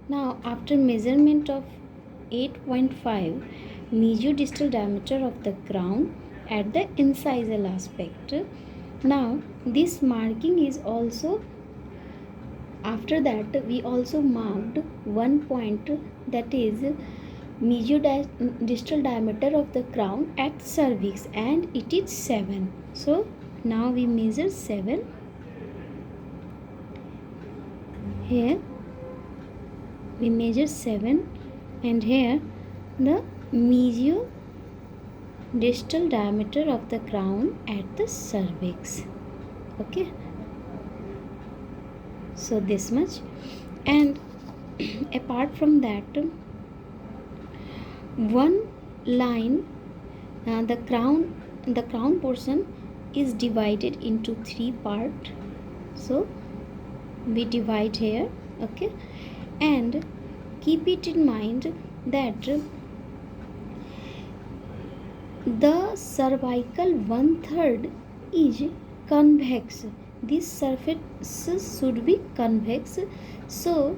Now after measurement of 8.5 mesodistal diameter of the crown at the incisal aspect, now this marking is also, after that we also marked one point, that is mesodistal diameter of the crown at cervix, and it is 7. So now we measure 7 here. We measure 7, and here the mesodistal diameter of the crown at the cervix. Okay, so this much. And apart from that, one line, the crown portion is divided into 3 parts. So we divide here. Okay, and keep it in mind that the cervical 1/3 is convex. This surface should be convex. So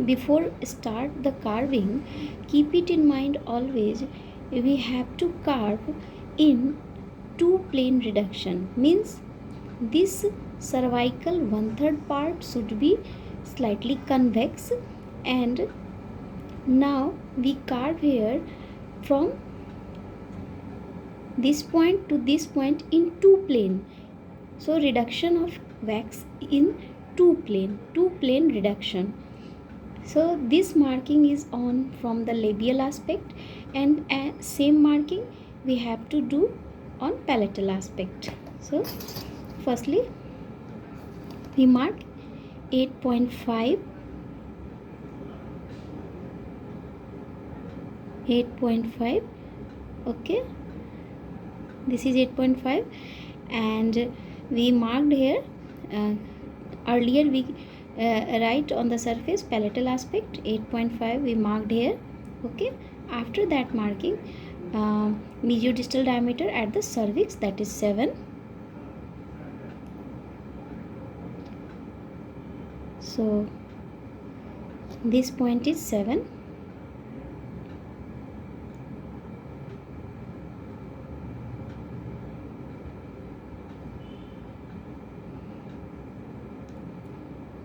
before start the carving, keep it in mind always, we have to carve in 2 plane reduction. Means this cervical 1/3 part should be slightly convex, and now we carve here from this point to this point in 2 plane. So reduction of wax in 2 plane reduction. So this marking is on from the labial aspect, and same marking we have to do on palatal aspect. So firstly we mark 8.5, 8.5. Okay, this is 8.5, and we marked here, earlier we write on the surface palatal aspect 8.5 we marked here. Okay, after that marking, mesodistal diameter at the cervix, that is 7. So this point is 7.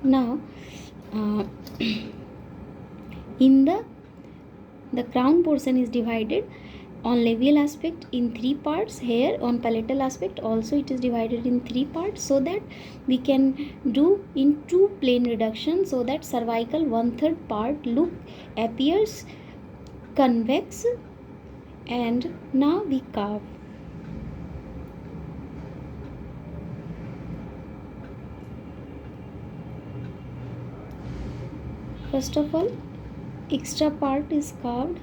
Now in the crown portion is divided on labial aspect in 3 parts. Here on palatal aspect also it is divided in 3 parts, so that we can do in 2 plane reduction, so that cervical 1/3 part appears convex. And now we carve. First of all, extra part is carved.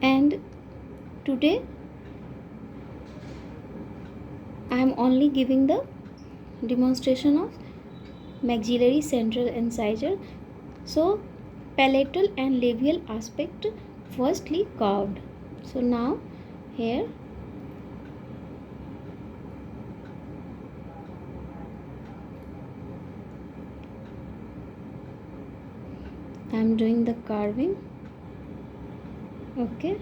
And today I am only giving the demonstration of maxillary central incisor. So palatal and labial aspect firstly carved. So now here I am doing the carving. Okay,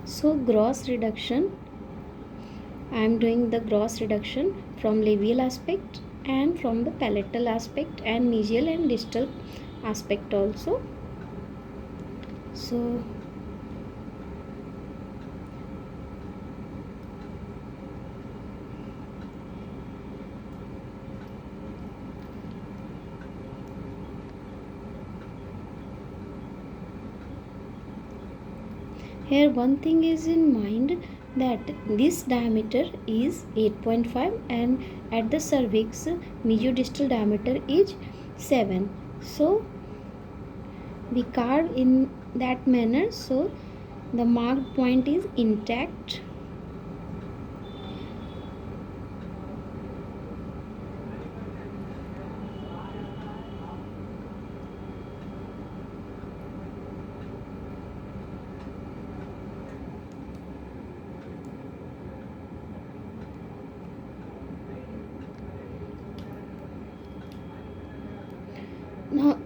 so gross reduction, I am doing the gross reduction from labial aspect and from the palatal aspect and mesial and distal aspect also. So Here one thing is in mind, that this diameter is 8.5 and at the cervix mesiodistal diameter is 7. So we carve in that manner, so the marked point is intact. Now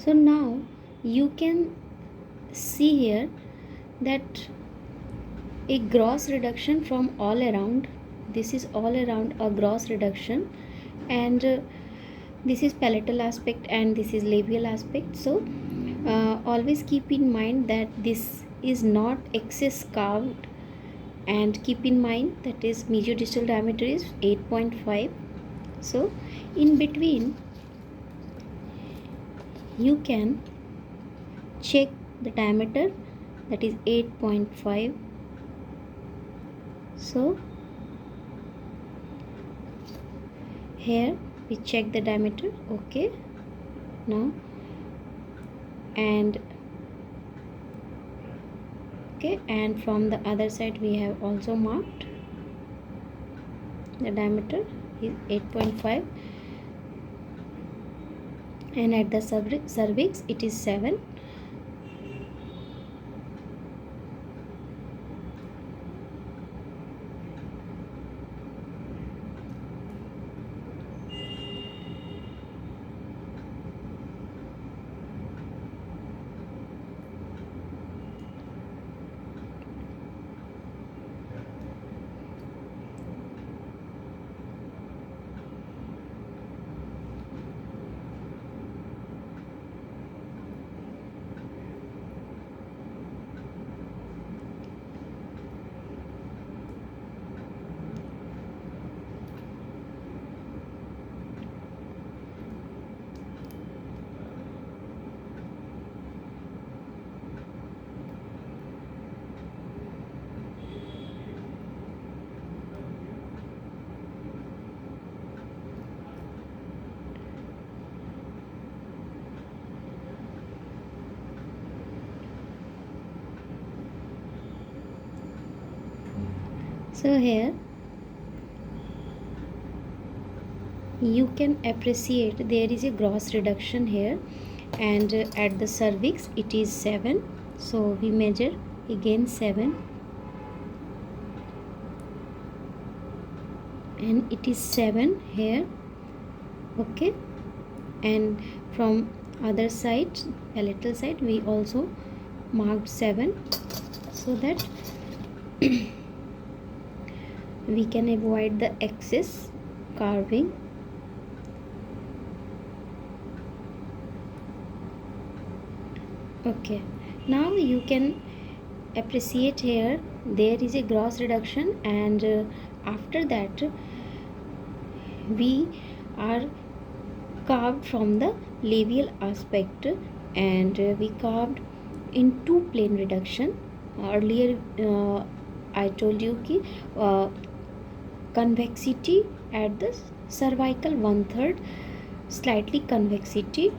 so now you can see here that a gross reduction from all around. This is all around a gross reduction, and this is palatal aspect and this is labial aspect. So always keep in mind that this is not excess carved, and keep in mind that is mesiodistal diameter is 8.5. so in between you can check the diameter, that is 8.5. so here we check the diameter, okay. Now and okay, and from the other side we have also marked the diameter is 8.5, and at the cervix it is 7. So here you can appreciate there is a gross reduction here, and at the cervix it is 7. So we measure again 7, and it is 7 here, okay. And from other side, palatal side, we also marked 7, so that we can avoid the excess carving. Okay, now you can appreciate here there is a gross reduction, and after that we are carved from the labial aspect, and we carved in two plane reduction. Earlier I told you ki convexity at the cervical 1/3, slightly convexity,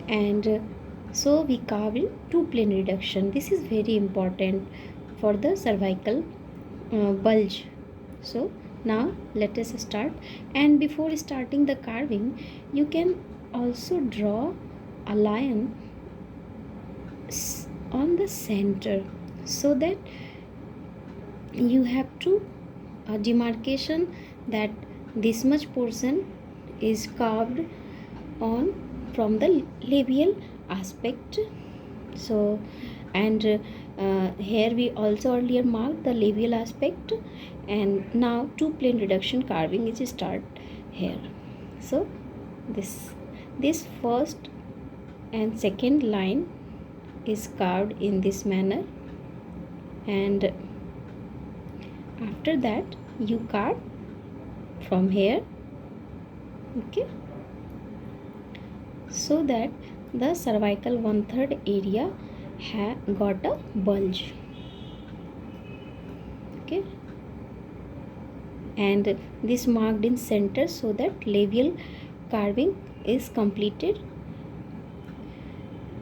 and so we carve in two plane reduction. This is very important for the cervical bulge. So now let us start, and before starting the carving you can also draw a line on the center, so that you have to demarcation that this much portion is carved on from the labial aspect. So and here we also earlier marked the labial aspect, and now two plane reduction carving is start here. So this first and second line is carved in this manner, and after that you carve from here, okay, so that the cervical 1/3 area got a bulge, okay, and this marked in center so that labial carving is completed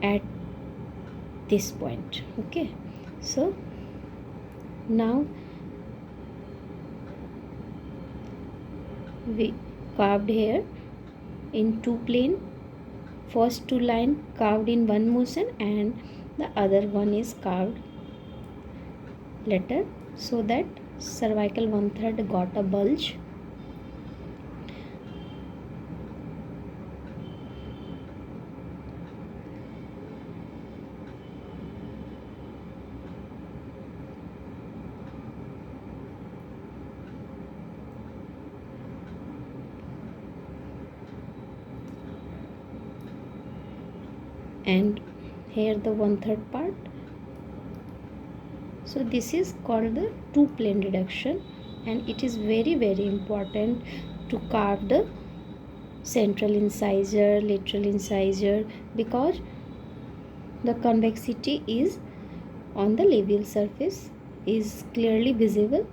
at this point, okay. So now we carved here in two plane, first two line carved in one motion and the other one is carved later, so that cervical 1/3 got a bulge. And here the 1/3 part. So this is called the two plane reduction, and it is very important to carve the central incisor, lateral incisor, because the convexity is on the labial surface is clearly visible.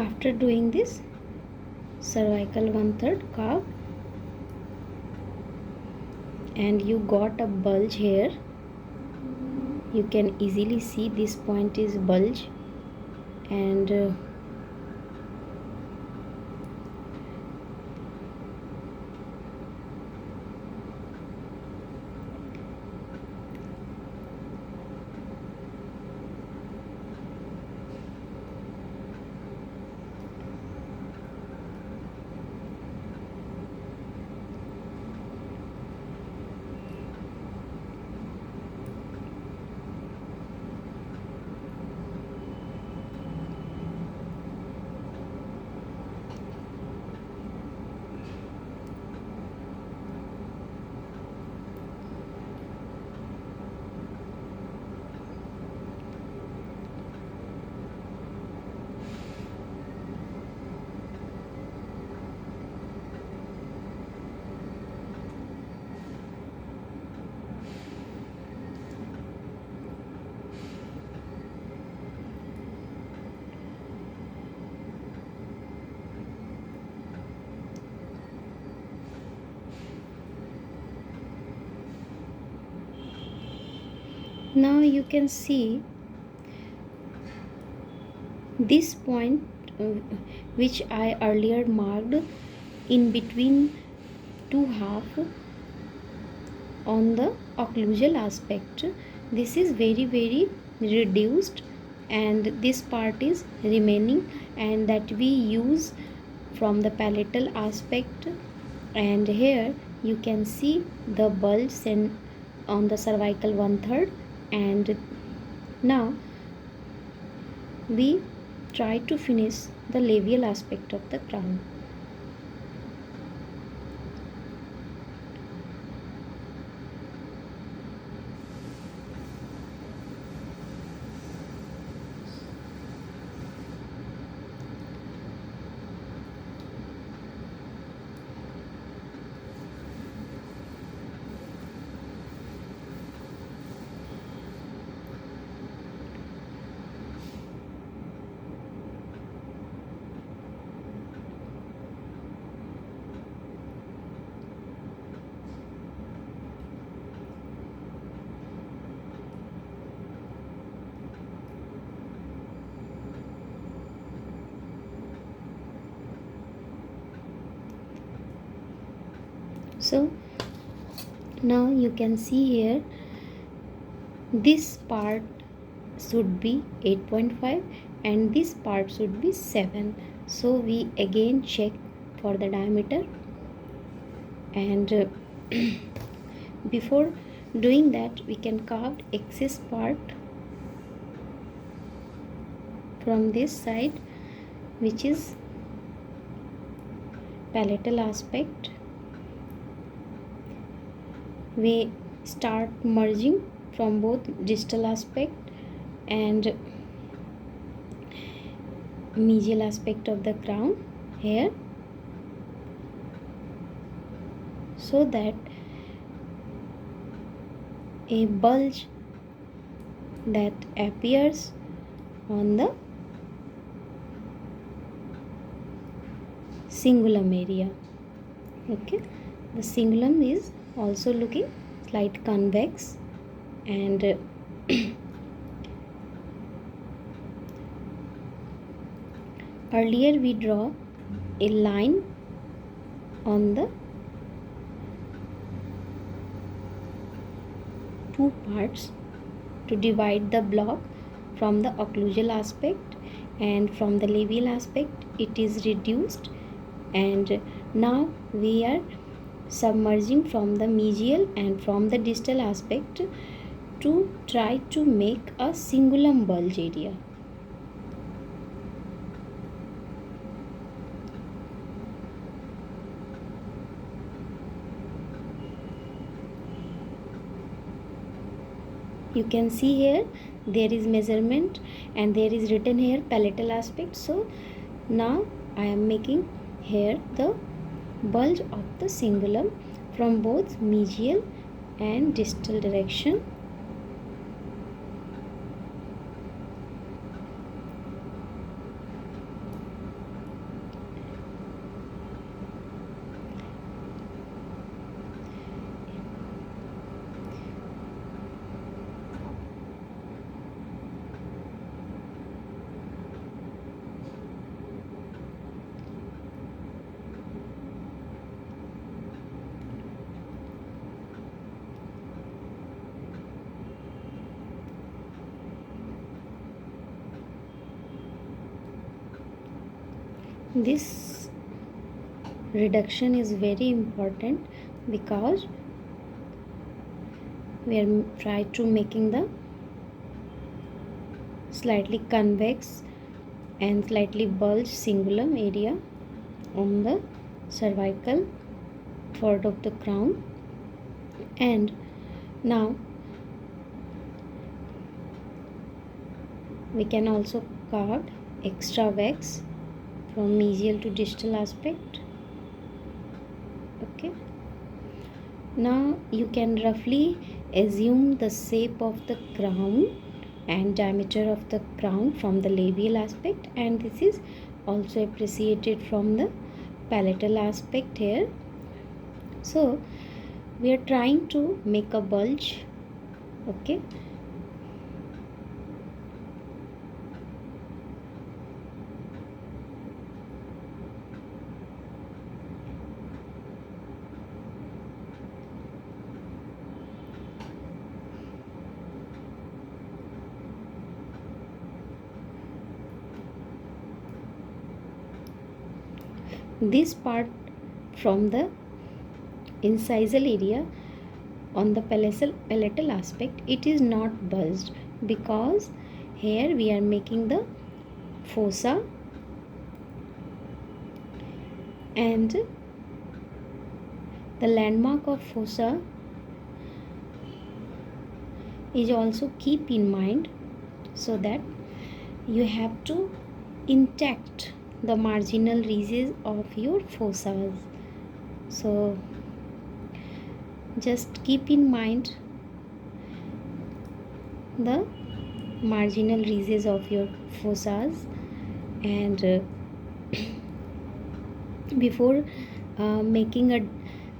After doing this cervical 1/3 carve and you got a bulge here, you can easily see this point is bulge, and now you can see this point which I earlier marked in between two half on the occlusal aspect. This is very reduced, and this part is remaining, and that we use from the palatal aspect. And here you can see the bulge on the cervical 1/3, and now we try to finish the labial aspect of the crown. So now you can see here, this part should be 8.5 and this part should be 7. So we again check for the diameter, and before doing that we can carve excess part from this side, which is palatal aspect. We start merging from both distal aspect and mesial aspect of the crown here, so that a bulge that appears on the cingulum area. Okay, the cingulum is also looking slight convex, and earlier we draw a line on the two parts to divide the block from the occlusal aspect, and from the labial aspect it is reduced, and now we are submerging from the mesial and from the distal aspect to try to make a cingulum bulge area. You can see here there is measurement and there is written here palatal aspect. So now I am making here the bulge of the cingulum from both mesial and distal direction. This reduction is very important because we are trying to making the slightly convex and slightly bulged cingulum area on the cervical part of the crown. And now we can also carve extra wax from mesial to distal aspect. Okay, now you can roughly assume the shape of the crown and diameter of the crown from the labial aspect, and this is also appreciated from the palatal aspect here. So we are trying to make a bulge. Okay, this part from the incisal area on the palatal aspect, it is not bulged because here we are making the fossa, and the landmark of fossa is also keep in mind, so that you have to intact the marginal ridges of your fossas. So just keep in mind the marginal ridges of your fossas, and before making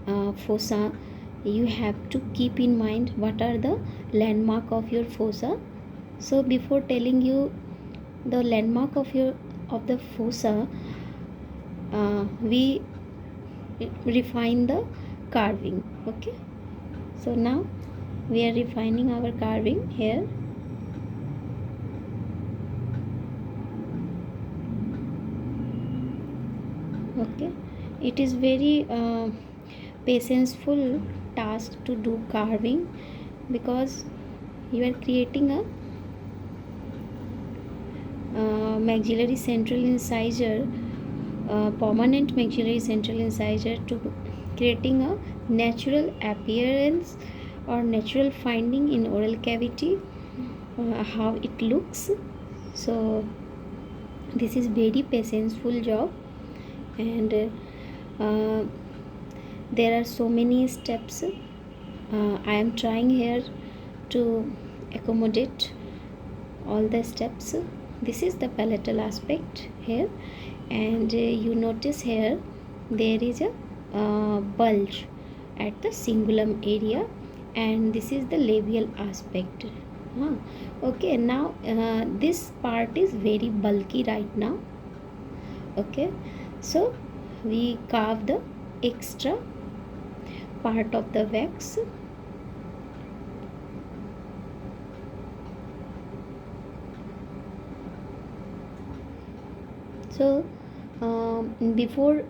a fossa, you have to keep in mind what are the landmark of your fossa. So before telling you the landmark of the fossa, we refine the carving. Okay, so now we are refining our carving here. Okay, it is very patientful task to do carving, because you are creating a maxillary central incisor, permanent maxillary central incisor, to creating a natural appearance or natural finding in oral cavity, how it looks. So this is very patientful job, and there are so many steps. I am trying here to accommodate all the steps. This is the palatal aspect here, and you notice here there is a bulge at the cingulum area, and this is the labial aspect. Okay, now this part is very bulky right now. Okay, so we carve the extra part of the wax. So before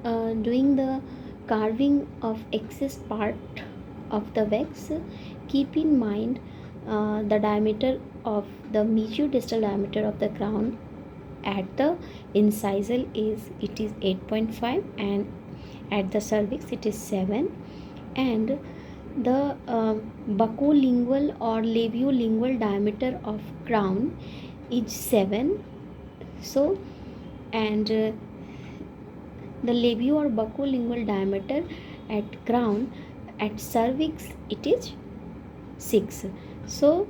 doing the carving of excess part of the wax, keep in mind the diameter of the mesiodistal diameter of the crown at the incisal is 8.5, and at the cervix it is 7, and the buccolingual or labiolingual diameter of crown is 7. So, and the labio or buccolingual diameter at crown at cervix it is 6. So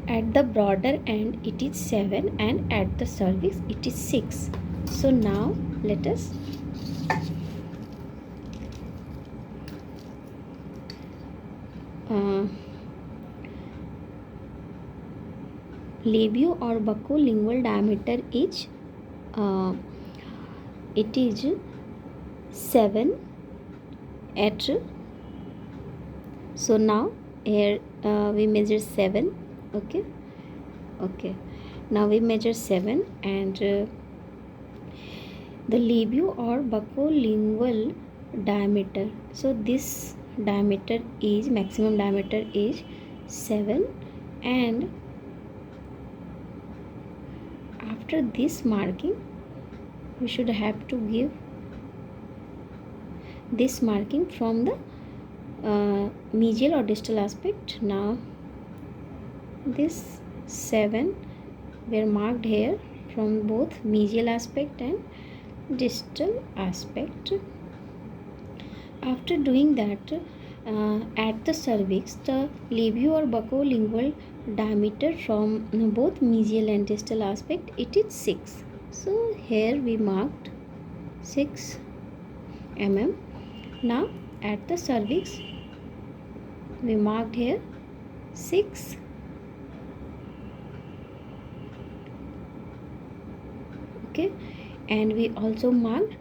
at the broader end it is 7, and at the cervix it is 6. So now let us labio or buccolingual diameter is it is 7 at, so now here we measure 7. Okay, now we measure 7, and the labio or buccolingual diameter, so this diameter is maximum diameter is 7, and after this marking we should have to give this marking from the mesial or distal aspect. Now this 7 were marked here from both mesial aspect and distal aspect. After doing that, at the cervix, the labio or buccolingual diameter from both mesial and distal aspect it is 6. So here we marked 6 mm. Now at the cervix we marked here 6. Okay, and we also marked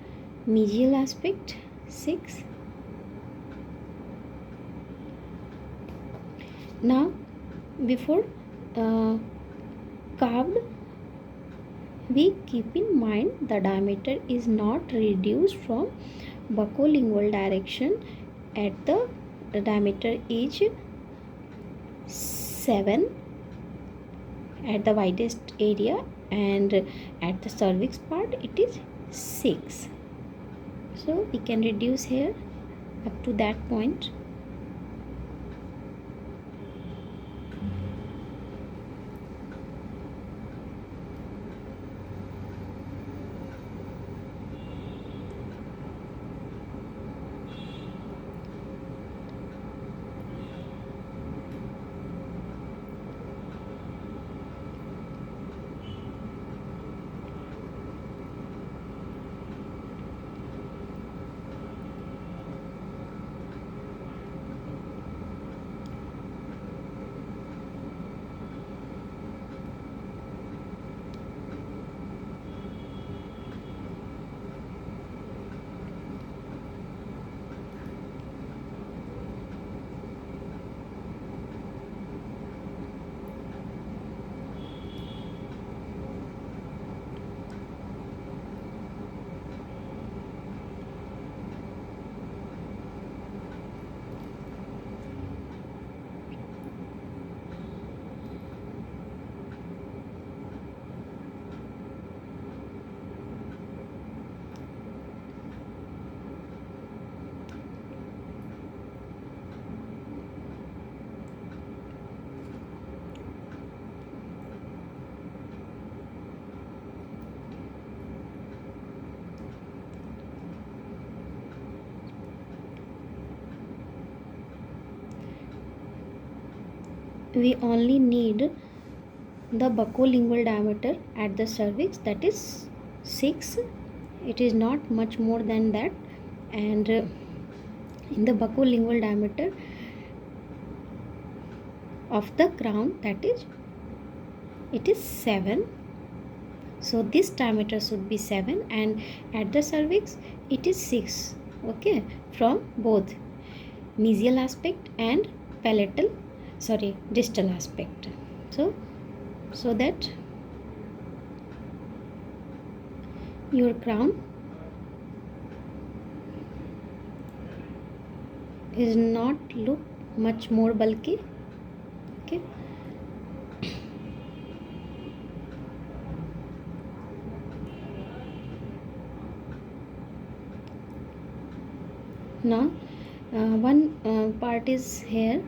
mesial aspect 6. Now before carved, we keep in mind the diameter is not reduced from buccolingual direction. At the diameter is 7 at the widest area, and at the cervix part it is 6. So we can reduce here up to that point. we only need the buccolingual diameter at the cervix, that is 6. It is not much more than that. And in the buccolingual diameter of the crown, that is, it is 7. So this diameter should be 7, and at the cervix it is 6. Okay, from both mesial aspect and distal aspect. So that your crown is not look much more bulky. Okay, now one part is here,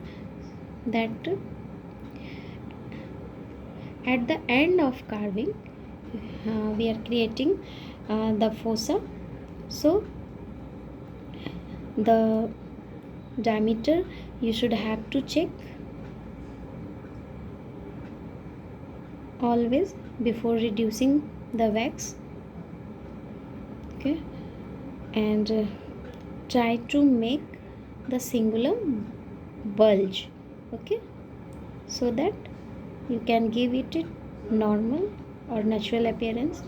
that at the end of carving we are creating the fossa. So the diameter you should have to check always before reducing the wax. Okay, and try to make the cingulum bulge. Okay, so that you can give it a normal or natural appearance.